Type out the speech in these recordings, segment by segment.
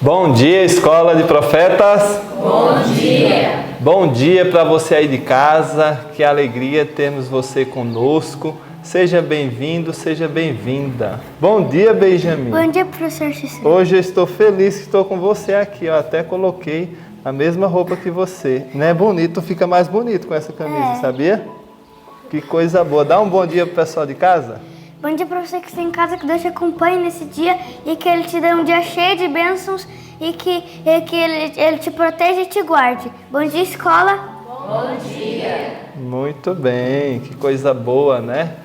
Bom dia, Escola de Profetas. Bom dia. Bom dia para você aí de casa. Que alegria termos você conosco. Seja bem-vindo, seja bem-vinda. Bom dia, Benjamin. Bom dia, professor Cícero. Hoje eu estou feliz que estou com você aqui. Eu até coloquei a mesma roupa que você. Não é bonito? Fica mais bonito com essa camisa, sabia? Que coisa boa. Dá um bom dia pro pessoal de casa. Bom dia para você que está em casa, que Deus te acompanhe nesse dia e que Ele te dê um dia cheio de bênçãos e que ele te proteja e te guarde. Bom dia, escola. Bom dia. Muito bem, que coisa boa, né?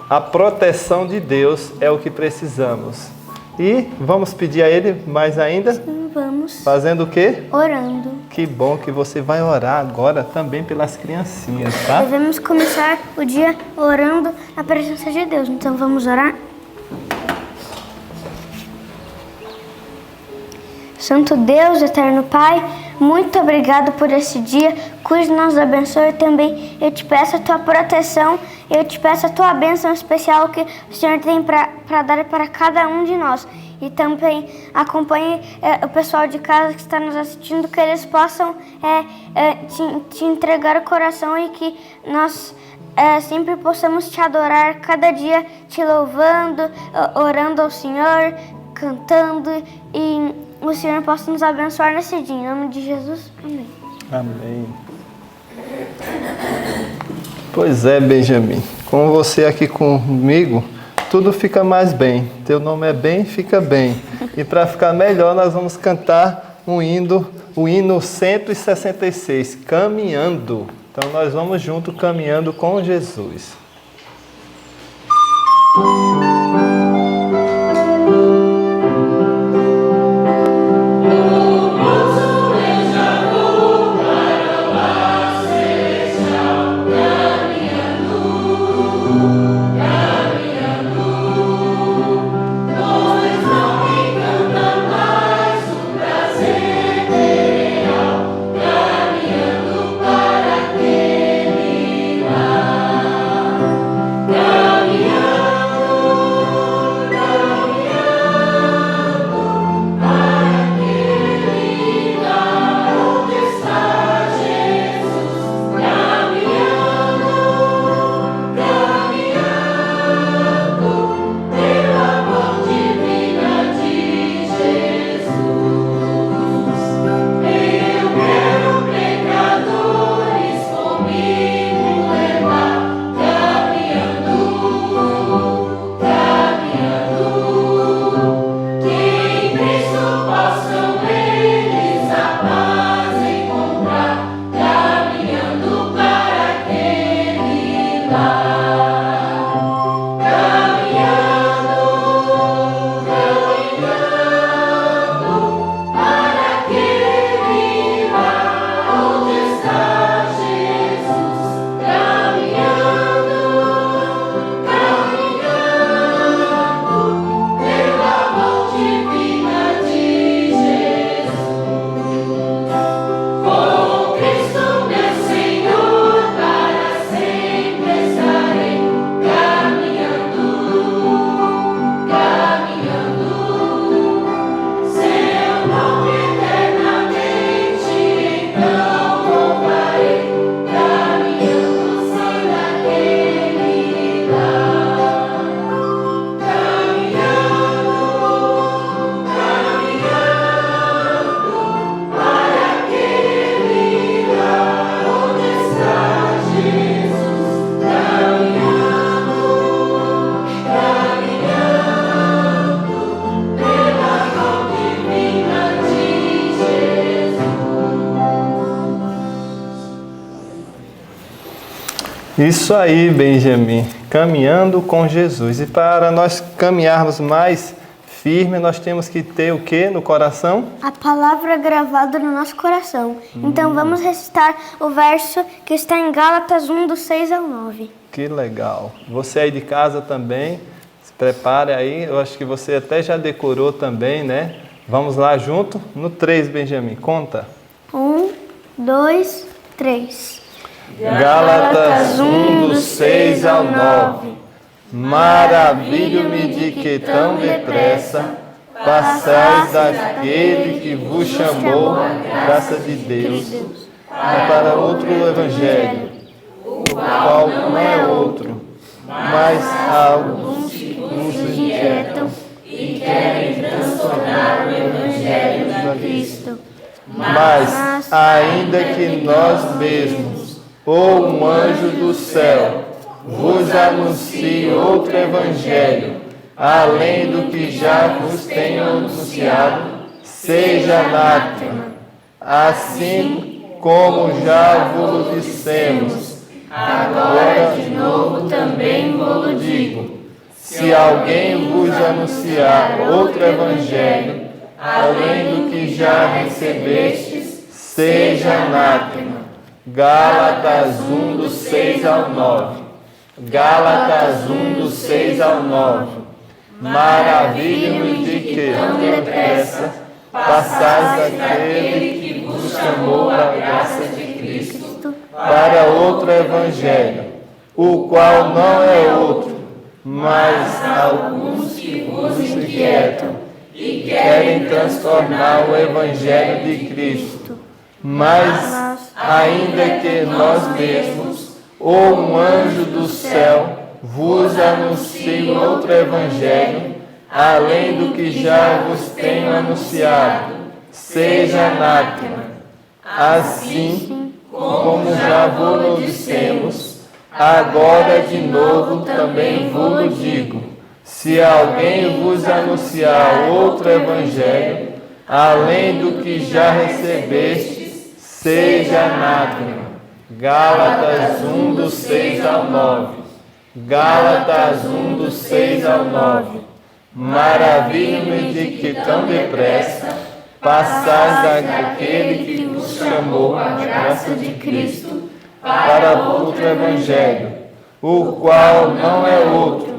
A proteção de Deus é o que precisamos. E vamos pedir a Ele mais ainda? Sim, vamos. Fazendo o quê? Orando. Que bom que você vai orar agora também pelas criancinhas, tá? Devemos começar o dia orando na presença de Deus. Então vamos orar? Santo Deus, eterno Pai, muito obrigado por esse dia, cuide nos abençoe também. Eu te peço a tua proteção, eu te peço a tua bênção especial que o Senhor tem para dar para cada um de nós. E também acompanhe o pessoal de casa que está nos assistindo, que eles possam te entregar o coração e que nós sempre possamos te adorar cada dia, te louvando, orando ao Senhor, cantando e o Senhor possa nos abençoar nesse dia. Em nome de Jesus, amém. Amém. Pois é, Benjamin. Com você aqui comigo, tudo fica mais bem. Teu nome é bem, fica bem. E para ficar melhor, nós vamos cantar o hino 166, Caminhando. Então nós vamos junto caminhando com Jesus. Isso aí, Benjamin, caminhando com Jesus. E para nós caminharmos mais firme, nós temos que ter o que no coração? A palavra gravada no nosso coração. Então vamos recitar o verso que está em Gálatas 1, do 6 ao 9. Que legal. Você aí de casa também, se prepare aí. Eu acho que você até já decorou também, né? Vamos lá junto? No 3, Benjamin, conta. 1, 2, 3. Gálatas 1, do 6 ao 9. Maravilho-me de que tão depressa passais daquele que vos chamou, graça de Deus, para outro evangelho, o qual não é outro, mas há alguns que vos inquietam e querem transtornar o evangelho de Cristo. Mas, ainda que nós mesmos, ou um anjo do céu, vos anuncie outro evangelho, além do que já vos tenho anunciado, seja anátema. Assim como já vos dissemos, agora de novo também vos digo: se alguém vos anunciar outro evangelho, além do que já recebestes, seja anátema. Gálatas 1, do 6 ao 9. Gálatas 1, do 6 ao 9. Maravilho-me de que, tão depressa, passais daquele que vos chamou da graça de Cristo para outro evangelho, o qual não é outro, mas alguns que vos inquietam e querem transtornar o evangelho de Cristo. Mas, ainda que nós mesmos, ou um anjo do céu, vos anuncie outro evangelho, além do que já vos tenho anunciado, seja anátema. Assim como já vos dissemos, agora de novo também vos digo: se alguém vos anunciar outro evangelho, além do que já recebestes, seja anátema. Gálatas 1, do 6 ao 9. Gálatas 1, do 6 ao 9. Maravilho-me de que tão depressa passais daquele que vos chamou a graça de Cristo para outro evangelho, o qual não é outro,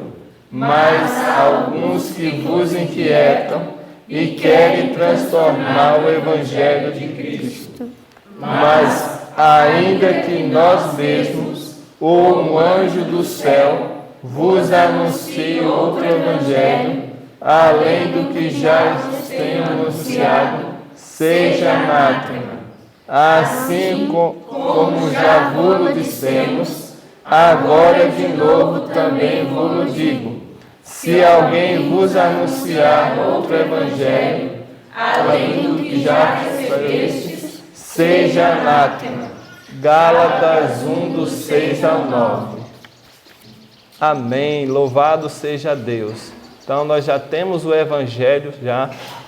mas alguns que vos inquietam e querem transtornar o evangelho de Cristo. Mas, ainda que nós mesmos, ou um anjo do céu, vos anuncie outro evangelho, além do que já vos tenho anunciado, seja anátema. Assim como já vos dissemos, agora de novo também vos digo: se alguém vos anunciar outro evangelho, além do que já recebestes, seja anátema. Gálatas 1, do 6 ao 9. Amém. Louvado seja Deus. Então nós já temos o evangelho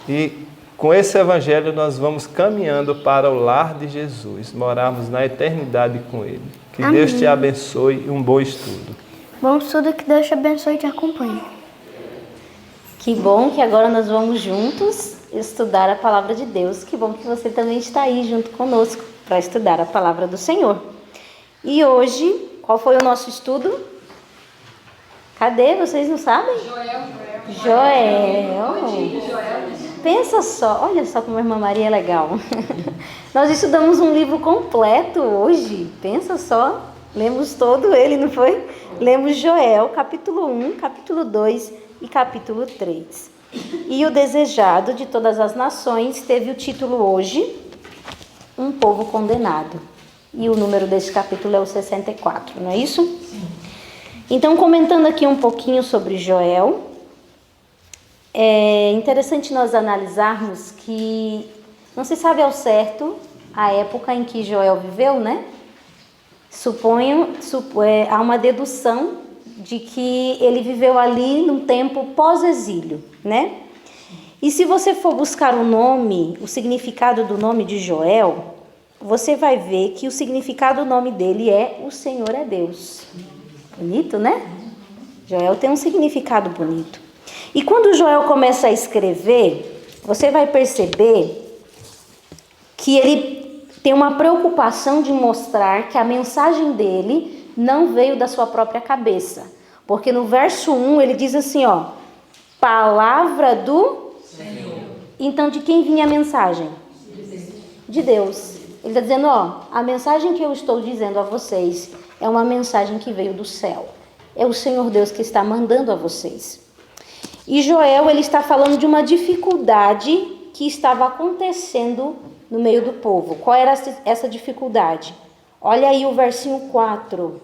e com esse evangelho nós vamos caminhando para o lar de Jesus, morarmos na eternidade com Ele. Que Amém. Deus te abençoe e um bom estudo. Bom estudo, que Deus te abençoe e te acompanhe. Que bom que agora nós vamos juntos estudar a palavra de Deus. Que bom que você também está aí junto conosco para estudar a palavra do Senhor. E hoje, qual foi o nosso estudo? Cadê? Vocês não sabem? Joel. Pensa só, olha só como a irmã Maria é legal. Nós estudamos um livro completo hoje. Pensa só, lemos todo ele, não foi? Lemos Joel, capítulo 1, capítulo 2 e capítulo 3. E o Desejado de Todas as Nações teve o título hoje, Um Povo Condenado. E o número desse capítulo é o 64, não é isso? Sim. Então, comentando aqui um pouquinho sobre Joel, é interessante nós analisarmos que não se sabe ao certo a época em que Joel viveu, né? Há uma dedução de que ele viveu ali num tempo pós-exílio, né? E se você for buscar o significado do nome de Joel, você vai ver que o significado do nome dele é O Senhor é Deus. Bonito, né? Joel tem um significado bonito. E quando Joel começa a escrever, você vai perceber que ele tem uma preocupação de mostrar que a mensagem dele não veio da sua própria cabeça. Porque no verso 1 ele diz assim, palavra do Senhor. Então de quem vinha a mensagem? De Deus. Ele está dizendo, a mensagem que eu estou dizendo a vocês é uma mensagem que veio do céu. É o Senhor Deus que está mandando a vocês. E Joel, ele está falando de uma dificuldade que estava acontecendo no meio do povo. Qual era essa dificuldade? Olha aí o versinho 4.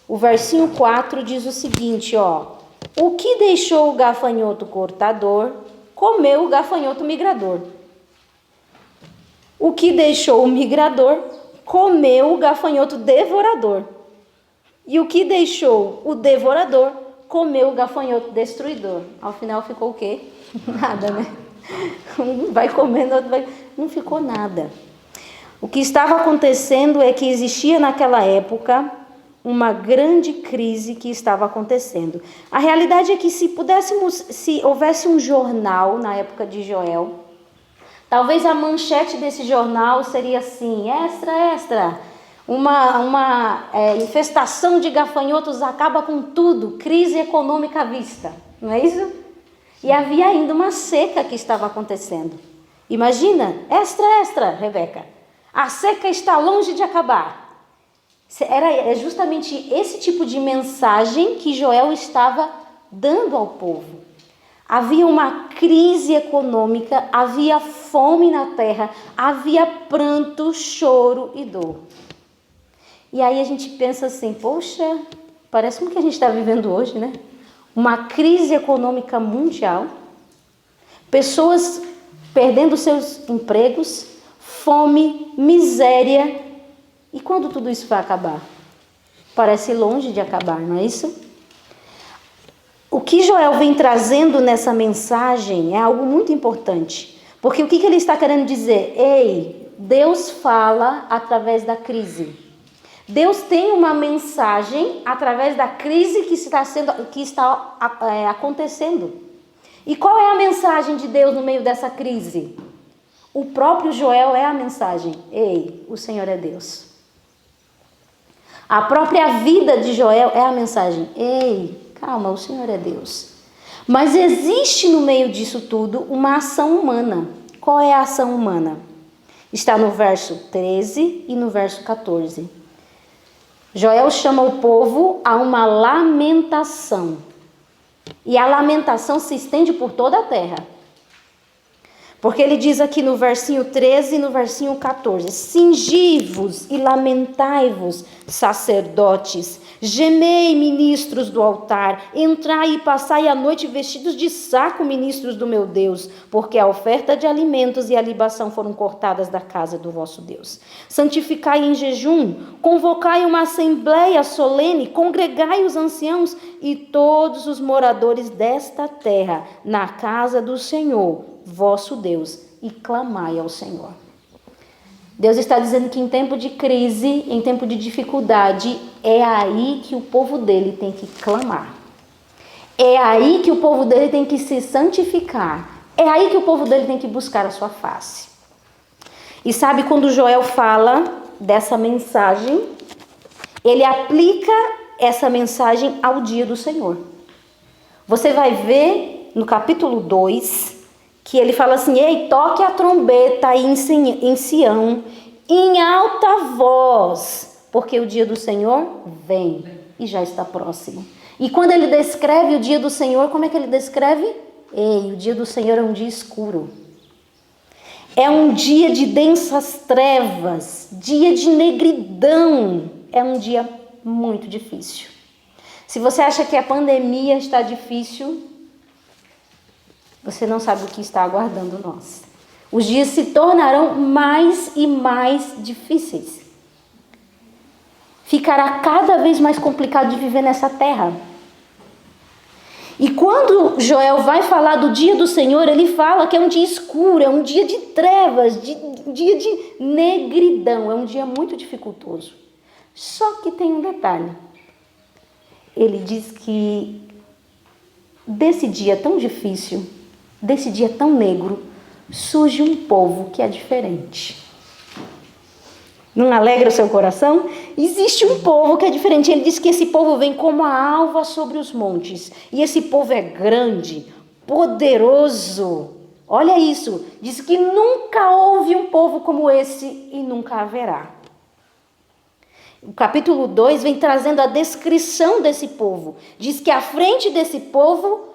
O versinho 4 diz o seguinte, ó. O que deixou o gafanhoto cortador, comeu o gafanhoto migrador. O que deixou o migrador, comeu o gafanhoto devorador. E o que deixou o devorador, comeu o gafanhoto destruidor. Ao final ficou o quê? Nada, né? Um vai comendo, outro vai... Não ficou nada. O que estava acontecendo é que existia naquela época uma grande crise que estava acontecendo. A realidade é que se houvesse um jornal na época de Joel, talvez a manchete desse jornal seria assim, extra, uma infestação de gafanhotos acaba com tudo, crise econômica à vista, não é isso? E havia ainda uma seca que estava acontecendo. Imagina, extra, Rebeca, a seca está longe de acabar. É justamente esse tipo de mensagem que Joel estava dando ao povo. Havia uma crise econômica, havia fome na terra, havia pranto, choro e dor. E aí a gente pensa assim, poxa, parece com o que a gente está vivendo hoje, né? Uma crise econômica mundial, pessoas perdendo seus empregos, fome, miséria. E quando tudo isso vai acabar? Parece longe de acabar, não é isso? O que Joel vem trazendo nessa mensagem é algo muito importante. Porque o que ele está querendo dizer? Ei, Deus fala através da crise. Deus tem uma mensagem através da crise que está acontecendo. E qual é a mensagem de Deus no meio dessa crise? O próprio Joel é a mensagem. Ei, o Senhor é Deus. A própria vida de Joel é a mensagem. Ei, calma, o Senhor é Deus. Mas existe no meio disso tudo uma ação humana. Qual é a ação humana? Está no verso 13 e no verso 14. Joel chama o povo a uma lamentação. E a lamentação se estende por toda a terra. Porque ele diz aqui no versinho 13 e no versinho 14, cingi-vos e lamentai-vos, sacerdotes, gemei, ministros do altar, entrai e passai a noite vestidos de saco, ministros do meu Deus, porque a oferta de alimentos e a libação foram cortadas da casa do vosso Deus. Santificai em jejum, convocai uma assembleia solene, congregai os anciãos e todos os moradores desta terra na casa do Senhor, vosso Deus, e clamai ao Senhor. Deus está dizendo que em tempo de crise, em tempo de dificuldade, é aí que o povo dele tem que clamar. É aí que o povo dele tem que se santificar. É aí que o povo dele tem que buscar a sua face. E sabe, quando Joel fala dessa mensagem, ele aplica essa mensagem ao dia do Senhor. Você vai ver no capítulo 2, que ele fala assim, ei, toque a trombeta aí em Sião, em alta voz, porque o dia do Senhor vem e já está próximo. E quando ele descreve o dia do Senhor, como é que ele descreve? Ei, o dia do Senhor é um dia escuro. É um dia de densas trevas, dia de negridão. É um dia muito difícil. Se você acha que a pandemia está difícil, você não sabe o que está aguardando nós. Os dias se tornarão mais e mais difíceis. Ficará cada vez mais complicado de viver nessa terra. E quando Joel vai falar do dia do Senhor, ele fala que é um dia escuro, é um dia de trevas, um dia de negridão, é um dia muito dificultoso. Só que tem um detalhe. Ele diz que desse dia tão difícil, desse dia tão negro, surge um povo que é diferente. Não alegra o seu coração? Existe um povo que é diferente. Ele diz que esse povo vem como a alva sobre os montes. E esse povo é grande, poderoso. Olha isso. Diz que nunca houve um povo como esse e nunca haverá. O capítulo 2 vem trazendo a descrição desse povo. Diz que à frente desse povo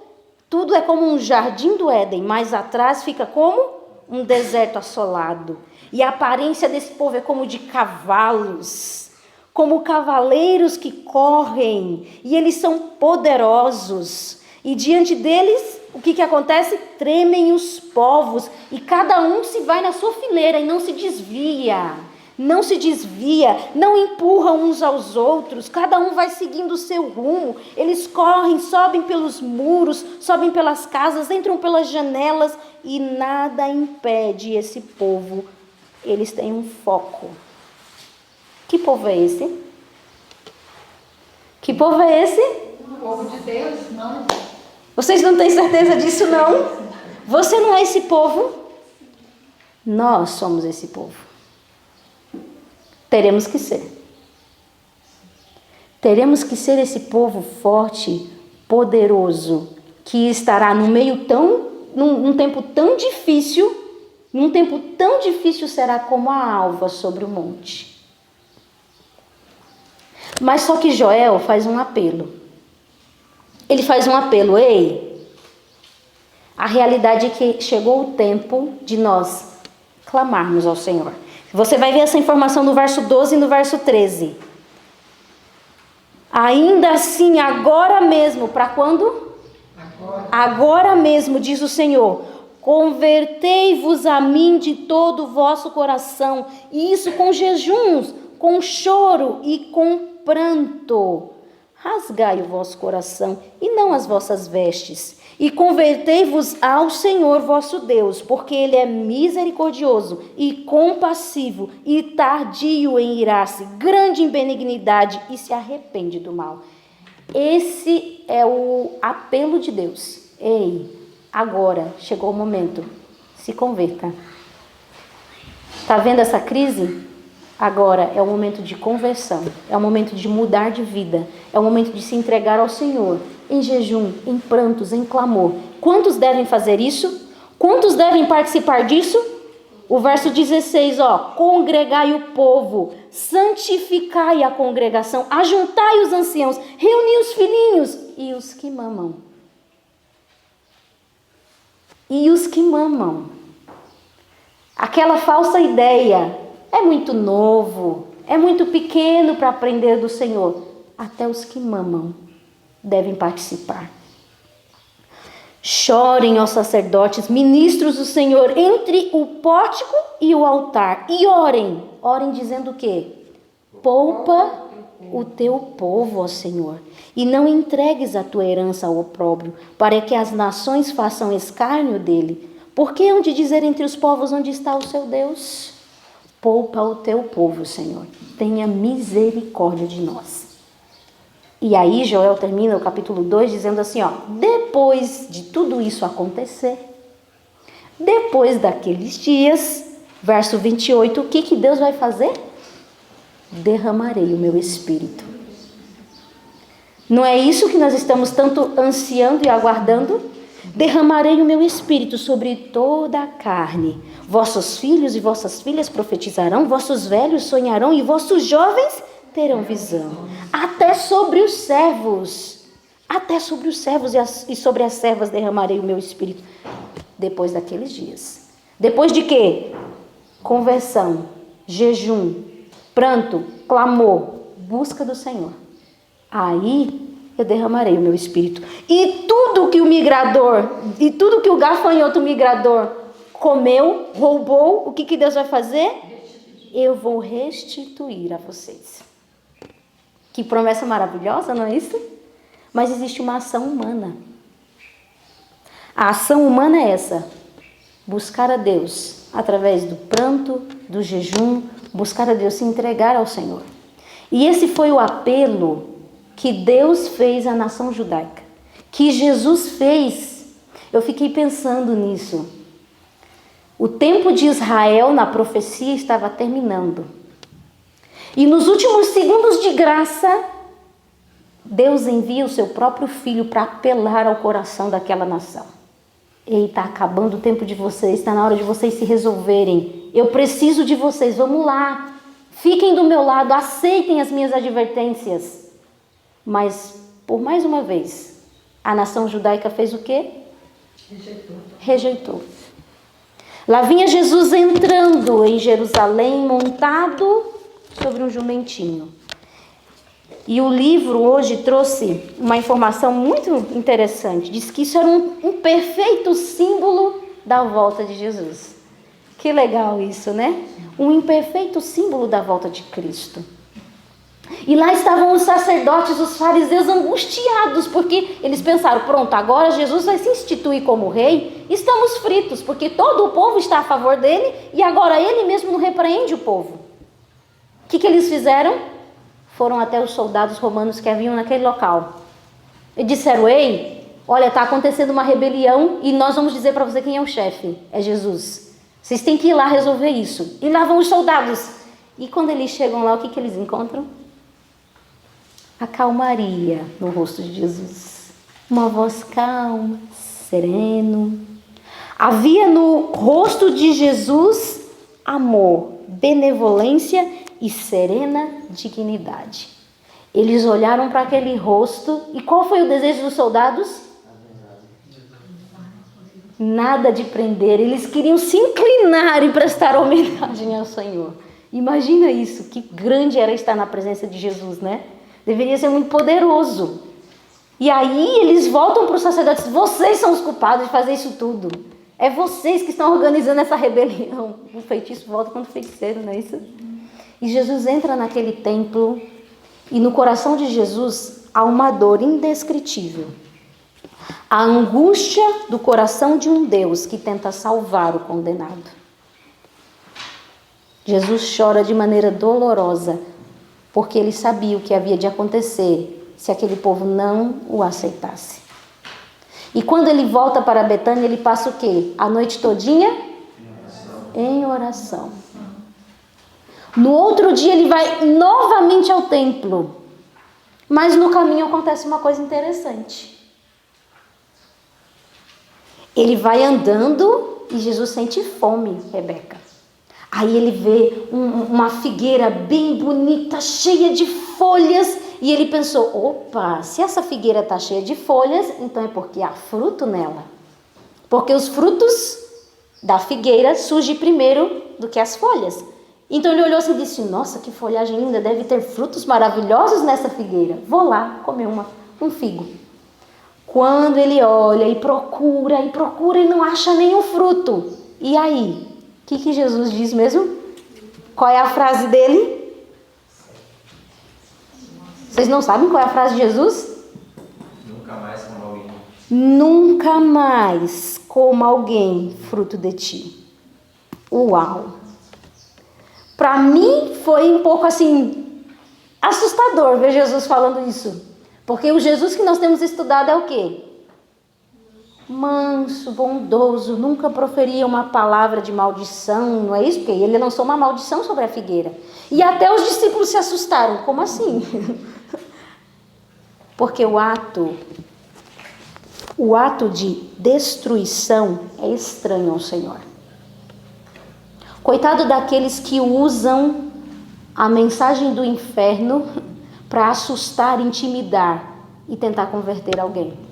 Tudo é como um jardim do Éden, mas atrás fica como um deserto assolado. E a aparência desse povo é como de cavalos, como cavaleiros que correm, e eles são poderosos. E diante deles, o que acontece? Tremem os povos, e cada um se vai na sua fileira e não se desvia. Não se desvia, não empurra uns aos outros, cada um vai seguindo o seu rumo. Eles correm, sobem pelos muros, sobem pelas casas, entram pelas janelas e nada impede esse povo. Eles têm um foco. Que povo é esse? Que povo é esse? O povo de Deus, não. Vocês não têm certeza disso, não? Você não é esse povo? Nós somos esse povo. Teremos que ser. Teremos que ser esse povo forte, poderoso, que estará no meio num tempo tão difícil, será como a alva sobre o monte. Mas só que Joel faz um apelo. Ele faz um apelo, ei, a realidade é que chegou o tempo de nós clamarmos ao Senhor. Você vai ver essa informação no verso 12 e no verso 13. Ainda assim, agora mesmo, para quando? Agora mesmo, diz o Senhor, convertei-vos a mim de todo o vosso coração, e isso com jejuns, com choro e com pranto. Rasgai o vosso coração e não as vossas vestes, e convertei-vos ao Senhor vosso Deus, porque Ele é misericordioso e compassivo e tardio em irar-se, grande em benignidade e se arrepende do mal. Esse é o apelo de Deus. Ei, agora chegou o momento, se converta. Está vendo essa crise? Agora é o momento de conversão, é o momento de mudar de vida, é o momento de se entregar ao Senhor, em jejum, em prantos, em clamor. Quantos devem fazer isso? Quantos devem participar disso? O verso 16, congregai o povo, santificai a congregação, ajuntai os anciãos, reuni os filhinhos e os que mamam. E os que mamam. Aquela falsa ideia, é muito novo, é muito pequeno para aprender do Senhor. Até os que mamam devem participar. Chorem, ó sacerdotes, ministros do Senhor, entre o pórtico e o altar. E orem. Orem dizendo o quê? Poupa o teu povo, ó Senhor, e não entregues a tua herança ao opróbrio, para que as nações façam escárnio dele. Porque hão de dizer entre os povos onde está o seu Deus? Poupa o teu povo, Senhor. Tenha misericórdia de nós. E aí Joel termina o capítulo 2 dizendo assim, depois de tudo isso acontecer, depois daqueles dias, verso 28, o que Deus vai fazer? Derramarei o meu espírito. Não é isso que nós estamos tanto ansiando e aguardando? Derramarei o meu espírito sobre toda a carne. Vossos filhos e vossas filhas profetizarão, vossos velhos sonharão e vossos jovens terão visão. Até sobre os servos e sobre as servas derramarei o meu espírito. Depois daqueles dias. Depois de quê? Conversão, jejum, pranto, clamor, busca do Senhor. Aí eu derramarei o meu espírito. E tudo que o gafanhoto migrador comeu, roubou, o que Deus vai fazer? Eu vou restituir a vocês. Que promessa maravilhosa, não é isso? Mas existe uma ação humana. A ação humana é essa: buscar a Deus através do pranto, do jejum, buscar a Deus, se entregar ao Senhor. E esse foi o apelo que Deus fez à nação judaica, que Jesus fez. Eu fiquei pensando nisso. O tempo de Israel na profecia estava terminando. E nos últimos segundos de graça, Deus envia o seu próprio filho para apelar ao coração daquela nação. Ei, está acabando o tempo de vocês, está na hora de vocês se resolverem. Eu preciso de vocês, vamos lá. Fiquem do meu lado, aceitem as minhas advertências. Mas, por mais uma vez, A nação judaica fez o quê? Rejeitou. Lá vinha Jesus entrando em Jerusalém, montado sobre um jumentinho. E o livro hoje trouxe uma informação muito interessante. Diz que isso era um perfeito símbolo da volta de Jesus. Que legal isso, né? Um imperfeito símbolo da volta de Cristo. E lá estavam os sacerdotes, os fariseus angustiados, porque eles pensaram, pronto, agora Jesus vai se instituir como rei, estamos fritos, porque todo o povo está a favor dele, e agora ele mesmo não repreende o povo. O que eles fizeram? Foram até os soldados romanos que haviam naquele local. E disseram, ei, olha, está acontecendo uma rebelião, e nós vamos dizer para você quem é o chefe, é Jesus. Vocês têm que ir lá resolver isso. E lá vão os soldados. E quando eles chegam lá, o que eles encontram? A calmaria no rosto de Jesus. Uma voz calma, sereno. Havia no rosto de Jesus amor, benevolência e serena dignidade. Eles olharam para aquele rosto e qual foi o desejo dos soldados? Nada de prender. Eles queriam se inclinar e prestar homenagem ao Senhor. Imagina isso, que grande era estar na presença de Jesus, né? Deveria ser muito poderoso. E aí eles voltam para os sacerdotes. Vocês são os culpados de fazer isso tudo. É vocês que estão organizando essa rebelião. O feitiço volta contra o feiticeiro, não é isso? E Jesus entra naquele templo. E no coração de Jesus há uma dor indescritível. A angústia do coração de um Deus que tenta salvar o condenado. Jesus chora de maneira dolorosa, porque ele sabia o que havia de acontecer se aquele povo não o aceitasse. E quando ele volta para Betânia, ele passa o quê? A noite todinha? Em oração. No outro dia ele vai novamente ao templo. Mas no caminho acontece uma coisa interessante. Ele vai andando e Jesus sente fome, Rebeca. Aí ele vê uma figueira bem bonita, cheia de folhas. E ele pensou, opa, se essa figueira está cheia de folhas, então é porque há fruto nela. Porque os frutos da figueira surgem primeiro do que as folhas. Então ele olhou assim e disse, nossa, que folhagem linda, deve ter frutos maravilhosos nessa figueira. Vou lá comer um figo. Quando ele olha e procura e não acha nenhum fruto. E aí? O que Jesus diz mesmo? Qual é a frase dele? Vocês não sabem qual é a frase de Jesus? Nunca mais como alguém. Nunca mais coma alguém fruto de ti. Uau! Para mim foi um pouco assim, assustador ver Jesus falando isso. Porque o Jesus que nós temos estudado é o quê? Manso, bondoso, nunca proferia uma palavra de maldição, não é isso? Porque ele lançou uma maldição sobre a figueira. E até os discípulos se assustaram. Como assim? Porque o ato de destruição é estranho ao Senhor. Coitado daqueles que usam a mensagem do inferno para assustar, intimidar e tentar converter alguém.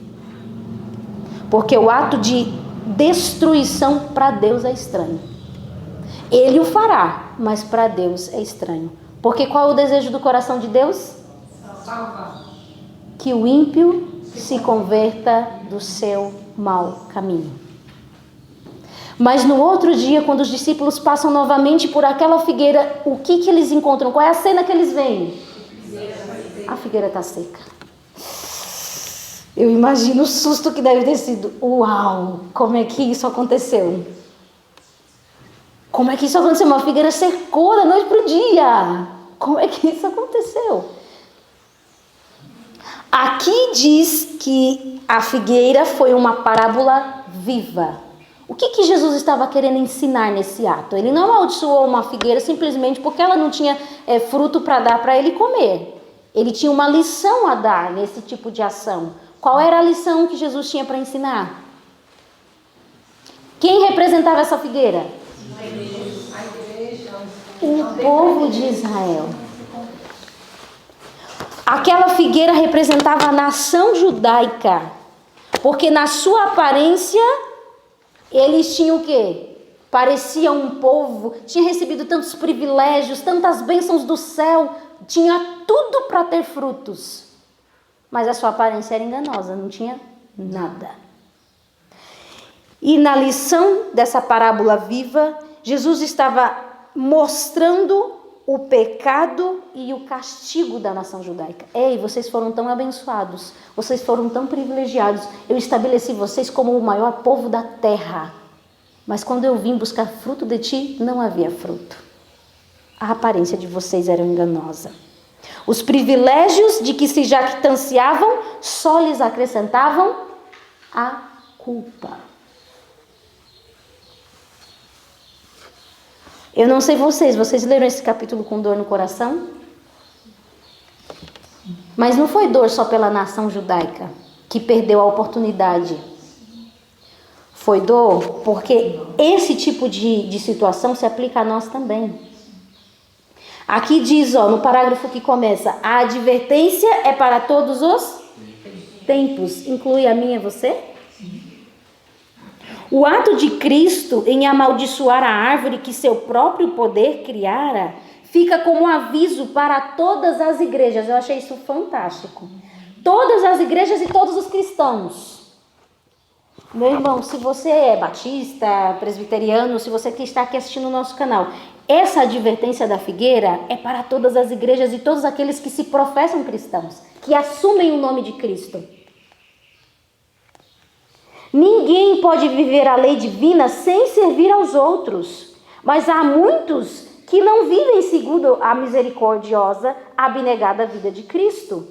Porque o ato de destruição para Deus é estranho. Ele o fará, mas para Deus é estranho. Porque qual é o desejo do coração de Deus? Salva. Que o ímpio se converta do seu mau caminho. Mas no outro dia, quando os discípulos passam novamente por aquela figueira, o que eles encontram? Qual é a cena que eles veem? A figueira está seca. Eu imagino o susto que deve ter sido. Uau, como é que isso aconteceu? Como é que isso aconteceu? Uma figueira secou da noite para o dia. Como é que isso aconteceu? Aqui diz que a figueira foi uma parábola viva. O que Jesus estava querendo ensinar nesse ato? Ele não amaldiçoou uma figueira simplesmente porque ela não tinha fruto para dar para ele comer. Ele tinha uma lição a dar nesse tipo de ação. Qual era a lição que Jesus tinha para ensinar? Quem representava essa figueira? O povo de Israel. Aquela figueira representava a nação judaica porque na sua aparência eles tinham o quê? Parecia um povo, tinha recebido tantos privilégios, tantas bênçãos do céu, tinha tudo para ter frutos. Mas a sua aparência era enganosa, não tinha nada. E na lição dessa parábola viva, Jesus estava mostrando o pecado e o castigo da nação judaica. Ei, vocês foram tão abençoados, vocês foram tão privilegiados, eu estabeleci vocês como o maior povo da terra. Mas quando eu vim buscar fruto de ti, não havia fruto. A aparência de vocês era enganosa. Os privilégios de que se jactanciavam só lhes acrescentavam a culpa. Eu não sei vocês leram esse capítulo com dor no coração? Mas não foi dor só pela nação judaica que perdeu a oportunidade. Foi dor porque esse tipo de situação se aplica a nós também. Aqui diz, no parágrafo que começa, a advertência é para todos os tempos. Inclui a mim e você? O ato de Cristo em amaldiçoar a árvore que seu próprio poder criara, fica como aviso para todas as igrejas. Eu achei isso fantástico. Todas as igrejas e todos os cristãos. Meu irmão, se você é batista, presbiteriano, se você que está aqui assistindo o nosso canal, essa advertência da figueira é para todas as igrejas e todos aqueles que se professam cristãos, que assumem o nome de Cristo. Ninguém pode viver a lei divina sem servir aos outros, mas há muitos que não vivem segundo a misericordiosa, abnegada vida de Cristo.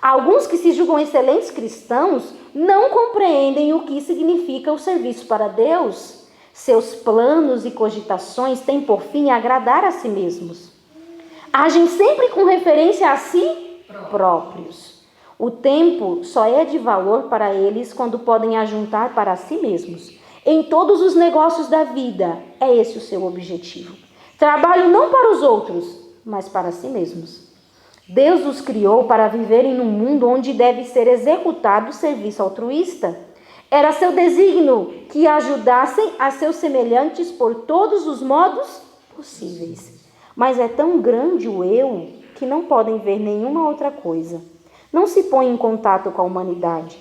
Alguns que se julgam excelentes cristãos não compreendem o que significa o serviço para Deus. Seus planos e cogitações têm por fim agradar a si mesmos. Agem sempre com referência a si próprios. O tempo só é de valor para eles quando podem ajuntar para si mesmos. Em todos os negócios da vida, é esse o seu objetivo. Trabalho não para os outros, mas para si mesmos. Deus os criou para viverem num mundo onde deve ser executado o serviço altruísta. Era seu desígnio que ajudassem a seus semelhantes por todos os modos possíveis. Mas é tão grande o eu que não podem ver nenhuma outra coisa. Não se põem em contato com a humanidade.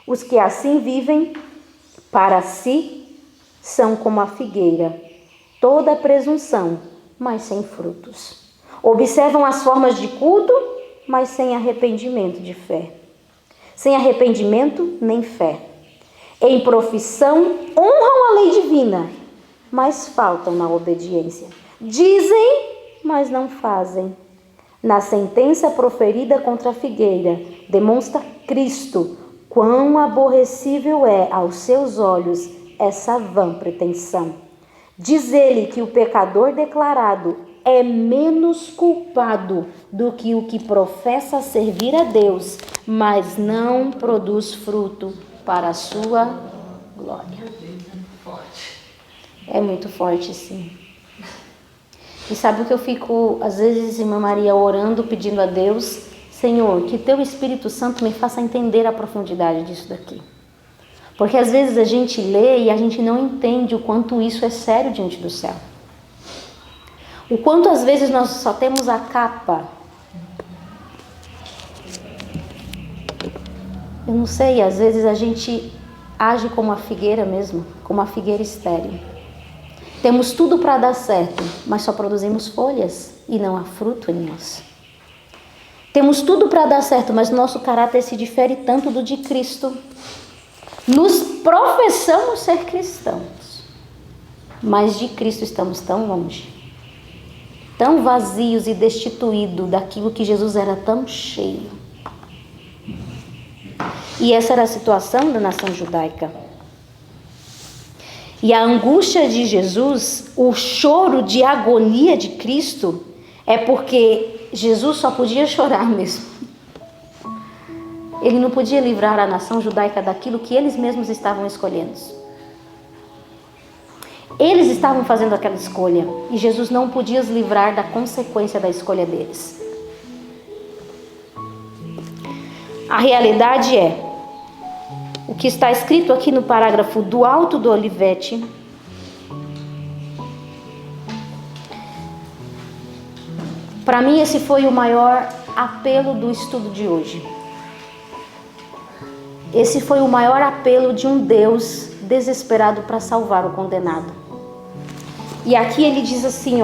Os que assim vivem para si são como a figueira, toda presunção, mas sem frutos. Observam as formas de culto, mas sem arrependimento de fé. Sem arrependimento, nem fé. Em profissão, honram a lei divina, mas faltam na obediência. Dizem, mas não fazem. Na sentença proferida contra a figueira, demonstra Cristo quão aborrecível é aos seus olhos essa vã pretensão. Diz ele que o pecador declarado é menos culpado do que o que professa servir a Deus, mas não produz fruto para a sua glória. É muito forte, sim. E sabe o que eu fico, às vezes, irmã Maria, orando, pedindo a Deus? Senhor, que teu Espírito Santo me faça entender a profundidade disso daqui. Porque às vezes a gente lê e a gente não entende o quanto isso é sério diante do céu. O quanto às vezes nós só temos a capa. Eu não sei, às vezes a gente age como a figueira mesmo, como a figueira estéril. Temos tudo para dar certo, mas só produzimos folhas e não há fruto em nós. Temos tudo para dar certo, mas nosso caráter se difere tanto do de Cristo. Nos professamos ser cristãos, mas de Cristo estamos tão longe, tão vazios e destituídos daquilo que Jesus era tão cheio. E essa era a situação da nação judaica. E a angústia de Jesus, o choro de agonia de Cristo, é porque Jesus só podia chorar mesmo. Ele não podia livrar a nação judaica daquilo que eles mesmos estavam escolhendo. Eles estavam fazendo aquela escolha e Jesus não podia os livrar da consequência da escolha deles. A realidade é, o o que está escrito aqui no parágrafo do Alto do Olivete. Para mim, esse foi o maior apelo do estudo de hoje. Esse foi o maior apelo de um Deus desesperado para salvar o condenado. E aqui ele diz assim,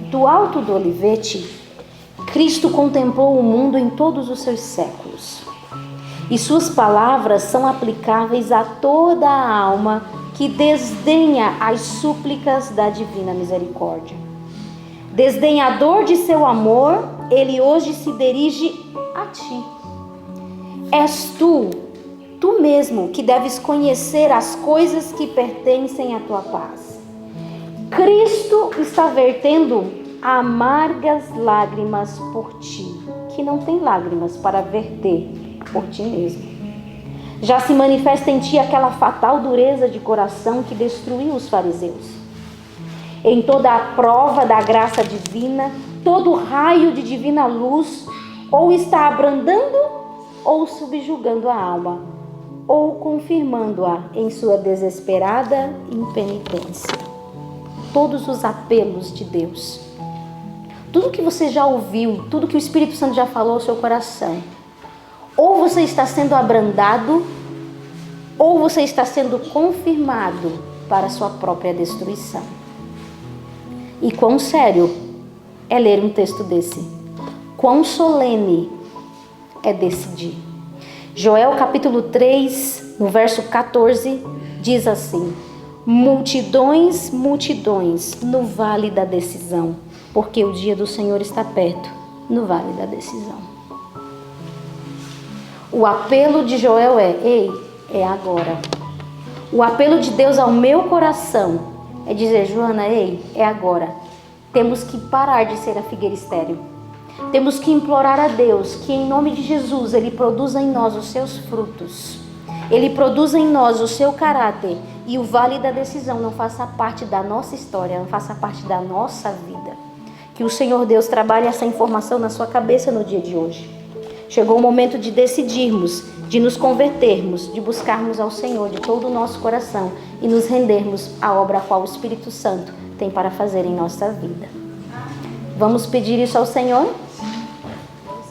do Alto do Olivete, Cristo contemplou o mundo em todos os seus séculos. E suas palavras são aplicáveis a toda a alma que desdenha as súplicas da divina misericórdia. Desdenhador de seu amor, ele hoje se dirige a ti. És tu mesmo que deves conhecer as coisas que pertencem à tua paz. Cristo está vertendo amargas lágrimas por ti, que não tem lágrimas para verter por ti mesmo. Já se manifesta em ti aquela fatal dureza de coração que destruiu os fariseus. Em toda a prova da graça divina, todo raio de divina luz, ou está abrandando ou subjugando a alma, ou confirmando-a em sua desesperada impenitência. Todos os apelos de Deus, tudo que você já ouviu, tudo que o Espírito Santo já falou ao seu coração, ou você está sendo abrandado, ou você está sendo confirmado para a sua própria destruição. E quão sério é ler um texto desse? Quão solene é decidir? Joel capítulo 3, no verso 14, diz assim: multidões, multidões no vale da decisão, porque o dia do Senhor está perto, no vale da decisão. O apelo de Joel é agora. O apelo de Deus ao meu coração é dizer, Joana, é agora. Temos que parar de ser a figueira estéril. Temos que implorar a Deus que em nome de Jesus Ele produza em nós os seus frutos. Ele produza em nós o seu caráter e o vale da decisão não faça parte da nossa história, não faça parte da nossa vida. Que o Senhor Deus trabalhe essa informação na sua cabeça no dia de hoje. Chegou o momento de decidirmos, de nos convertermos, de buscarmos ao Senhor de todo o nosso coração e nos rendermos à obra a qual o Espírito Santo tem para fazer em nossa vida. Vamos pedir isso ao Senhor?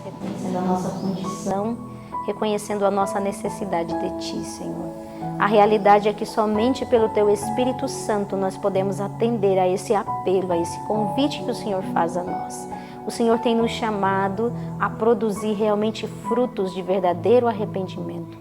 Reconhecendo a nossa condição, reconhecendo a nossa necessidade de Ti, Senhor. A realidade é que somente pelo Teu Espírito Santo nós podemos atender a esse apelo, a esse convite que o Senhor faz a nós. O Senhor tem nos chamado a produzir realmente frutos de verdadeiro arrependimento.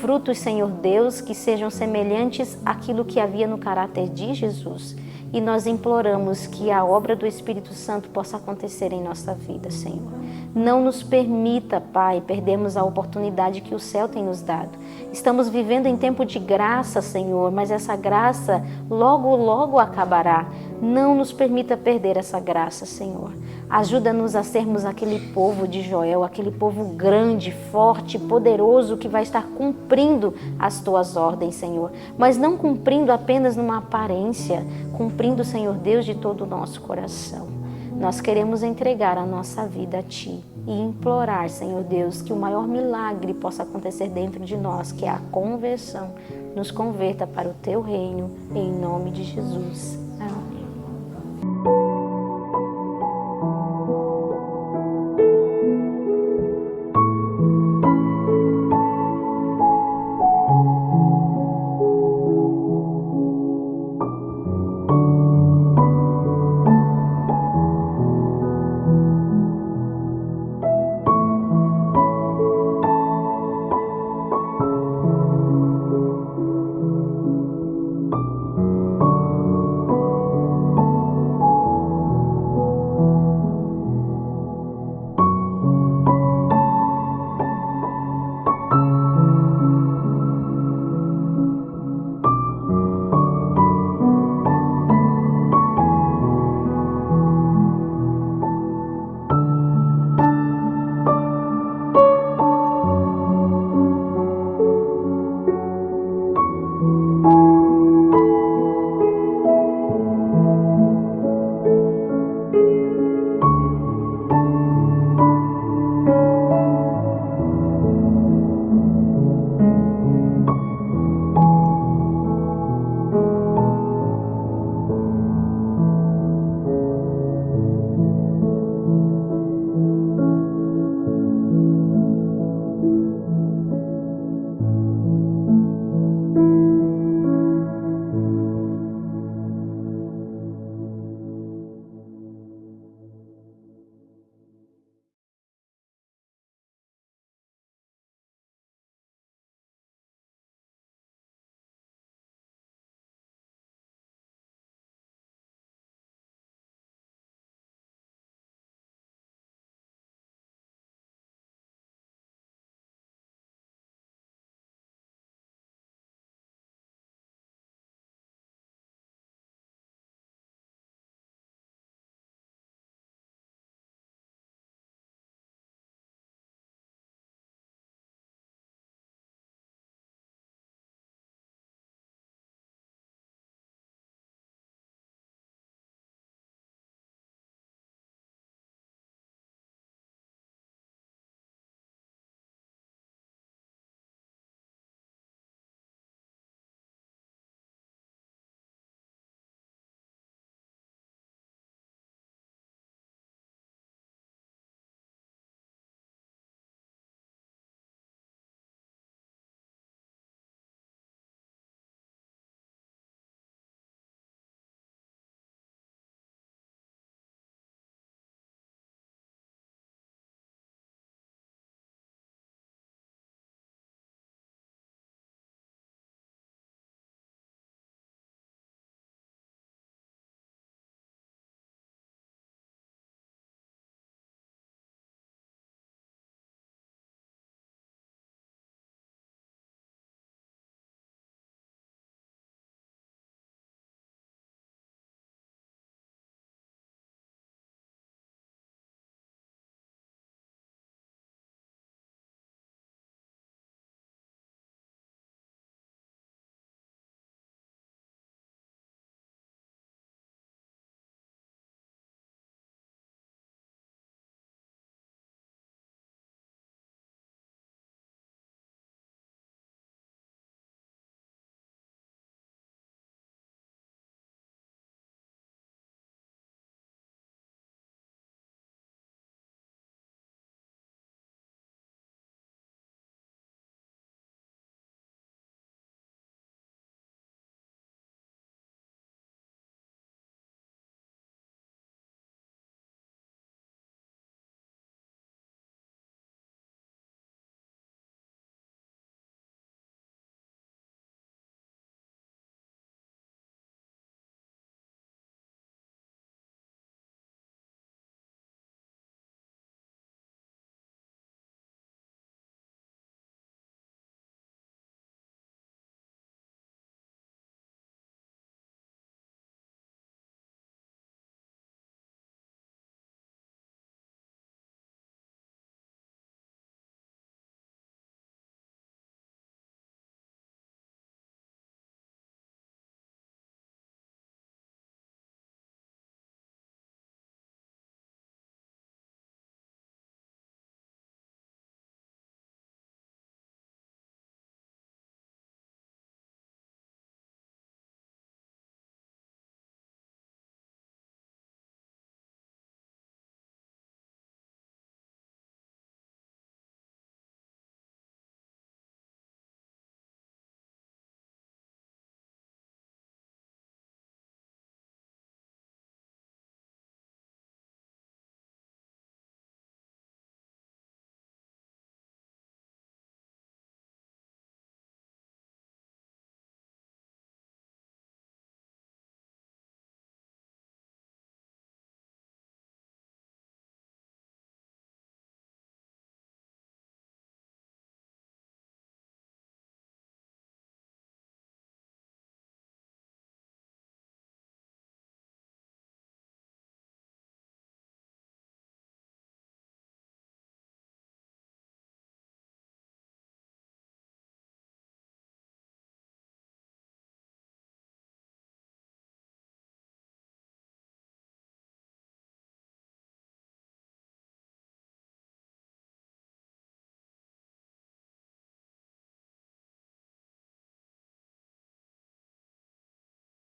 Frutos, Senhor Deus, que sejam semelhantes àquilo que havia no caráter de Jesus. E nós imploramos que a obra do Espírito Santo possa acontecer em nossa vida, Senhor. Não nos permita, Pai, perdermos a oportunidade que o céu tem nos dado. Estamos vivendo em tempo de graça, Senhor, mas essa graça logo, logo acabará. Não nos permita perder essa graça, Senhor. Ajuda-nos a sermos aquele povo de Joel, aquele povo grande, forte, poderoso, que vai estar cumprindo as Tuas ordens, Senhor. Mas não cumprindo apenas numa aparência, cumprindo, Senhor Deus, de todo o nosso coração. Nós queremos entregar a nossa vida a Ti e implorar, Senhor Deus, que o maior milagre possa acontecer dentro de nós, que é a conversão. Nos converta para o Teu reino, em nome de Jesus.